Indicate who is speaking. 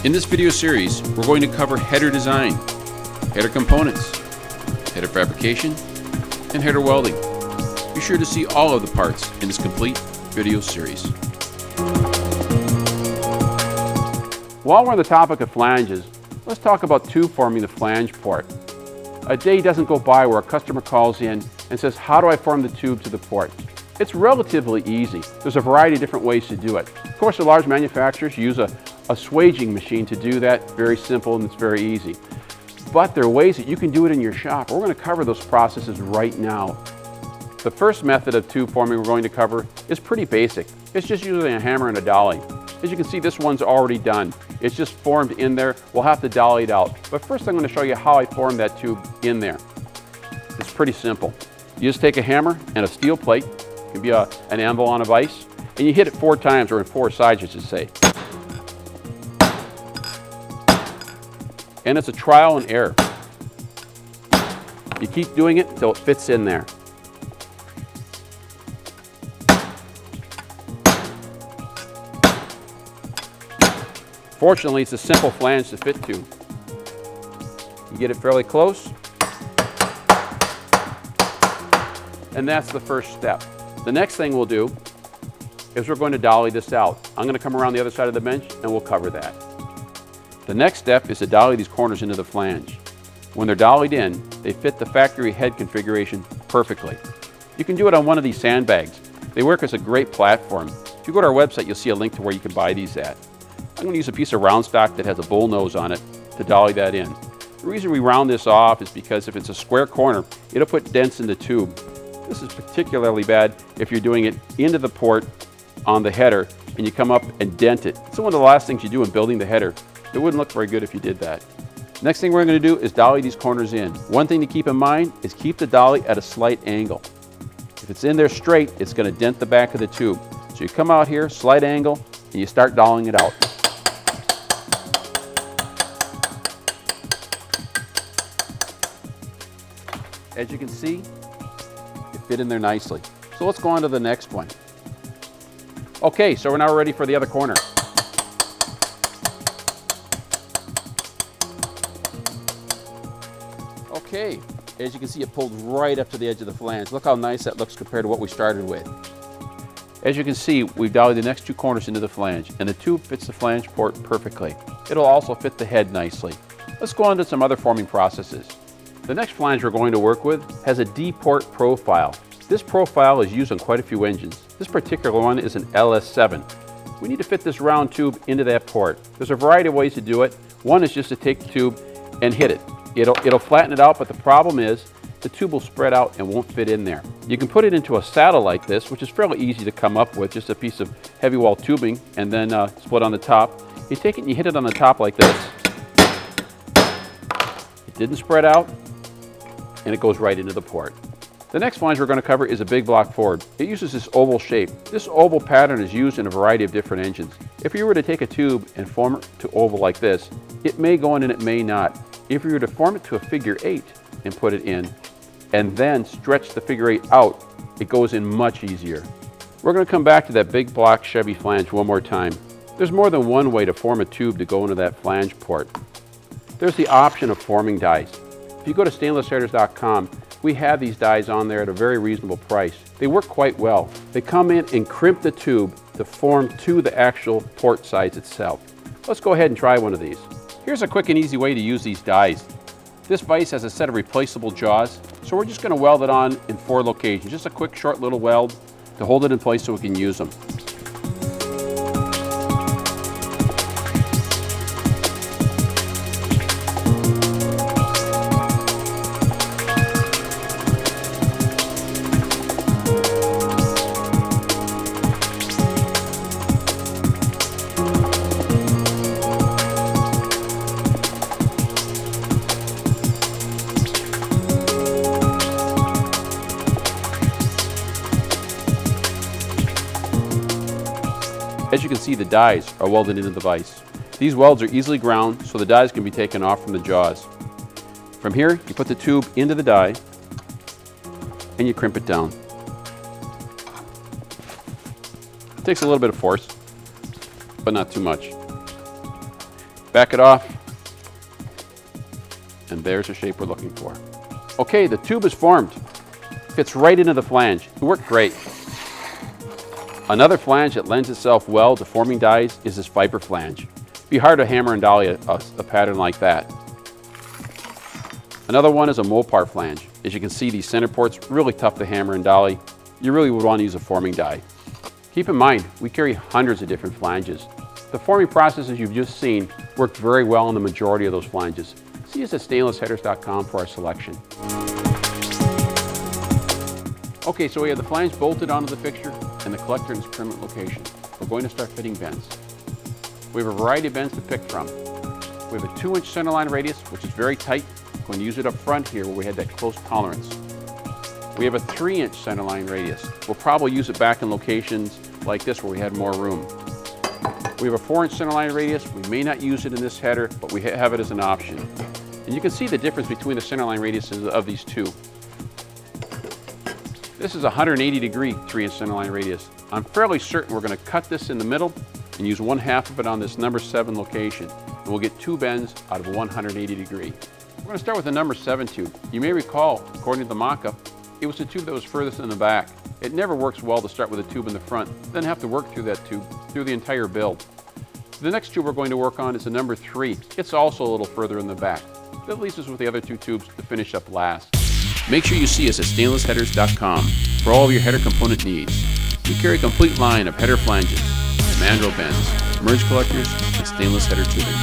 Speaker 1: In this video series, we're going to cover header design, header components, header fabrication, and header welding. Be sure to see all of the parts in this complete video series. While we're on the topic of flanges, let's talk about tube forming the flange port. A day doesn't go by where a customer calls in and says, how do I form the tube to the port? It's relatively easy. There's a variety of different ways to do it. Of course, the large manufacturers use a swaging machine to do that. Very simple and it's very easy. But there are ways that you can do it in your shop. We're going to cover those processes right now. The first method of tube forming we're going to cover is pretty basic. It's just using a hammer and a dolly. As you can see, this one's already done. It's just formed in there. We'll have to dolly it out. But first I'm going to show you how I formed that tube in there. It's pretty simple. You just take a hammer and a steel plate. It can be an anvil on a vise. And you hit it 4 times, or in 4 sides, I should say. And it's a trial and error. You keep doing it until it fits in there. Fortunately, it's a simple flange to fit to. You get it fairly close, and that's the first step. The next thing we'll do is we're going to dolly this out. I'm going to come around the other side of the bench and we'll cover that. The next step is to dolly these corners into the flange. When they're dollied in, they fit the factory head configuration perfectly. You can do it on one of these sandbags. They work as a great platform. If you go to our website, you'll see a link to where you can buy these at. I'm going to use a piece of round stock that has a bull nose on it to dolly that in. The reason we round this off is because if it's a square corner, it'll put dents in the tube. This is particularly bad if you're doing it into the port on the header and you come up and dent it. It's one of the last things you do in building the header. It wouldn't look very good if you did that. Next thing we're going to do is dolly these corners in. One thing to keep in mind is keep the dolly at a slight angle. If it's in there straight, it's going to dent the back of the tube. So you come out here, slight angle, and you start dollying it out. As you can see, it fit in there nicely. So let's go on to the next one. Okay, so we're now ready for the other corner. Okay, as you can see, it pulled right up to the edge of the flange. Look how nice that looks compared to what we started with. As you can see, we've dollied the next 2 corners into the flange, and the tube fits the flange port perfectly. It'll also fit the head nicely. Let's go on to some other forming processes. The next flange we're going to work with has a D-port profile. This profile is used on quite a few engines. This particular one is an LS7. We need to fit this round tube into that port. There's a variety of ways to do it. One is just to take the tube and hit it. It'll flatten it out, but the problem is the tube will spread out and won't fit in there. You can put it into a saddle like this, which is fairly easy to come up with, just a piece of heavy wall tubing and then split on the top. You take it and you hit it on the top like this. It didn't spread out and it goes right into the port. The next flange we're going to cover is a big block Ford. It uses this oval shape. This oval pattern is used in a variety of different engines. If you were to take a tube and form it to oval like this, it may go in and it may not. If you were to form it to a figure 8 and put it in, and then stretch the figure 8 out, it goes in much easier. We're going to come back to that big block Chevy flange one more time. There's more than one way to form a tube to go into that flange port. There's the option of forming dies. If you go to stainlessheaders.com, we have these dies on there at a very reasonable price. They work quite well. They come in and crimp the tube to form to the actual port size itself. Let's go ahead and try one of these. Here's a quick and easy way to use these dies. This vise has a set of replaceable jaws, so we're just going to weld it on in 4 locations. Just a quick short little weld to hold it in place so we can use them. As you can see, the dies are welded into the vise. These welds are easily ground, so the dies can be taken off from the jaws. From here, you put the tube into the die and you crimp it down. It takes a little bit of force, but not too much. Back it off, and there's the shape we're looking for. Okay, the tube is formed. Fits right into the flange. It worked great. Another flange that lends itself well to forming dies is this fiber flange. It'd be hard to hammer and dolly a pattern like that. Another one is a Mopar flange. As you can see, these center ports, really tough to hammer and dolly. You really would want to use a forming die. Keep in mind, we carry hundreds of different flanges. The forming processes you've just seen worked very well on the majority of those flanges. See us at stainlessheaders.com for our selection. Okay, so we have the flange bolted onto the fixture and the collector in its permanent location. We're going to start fitting bends. We have a variety of bends to pick from. We have a 2-inch centerline radius, which is very tight. We're going to use it up front here where we had that close tolerance. We have a 3-inch centerline radius. We'll probably use it back in locations like this where we had more room. We have a 4-inch centerline radius. We may not use it in this header, but we have it as an option. And you can see the difference between the centerline radiuses of these two. This is a 180-degree 3-inch centerline radius. I'm fairly certain we're going to cut this in the middle and use 1/2 of it on this number 7 location. And we'll get 2 bends out of a 180 degree. We're going to start with the number 7 tube. You may recall, according to the mock-up, it was the tube that was furthest in the back. It never works well to start with a tube in the front, then have to work through that tube through the entire build. The next tube we're going to work on is the number 3. It's also a little further in the back. That leaves us with the other 2 tubes to finish up last. Make sure you see us at stainlessheaders.com for all of your header component needs. We carry a complete line of header flanges, mandrel bends, merge collectors, and stainless header tubing.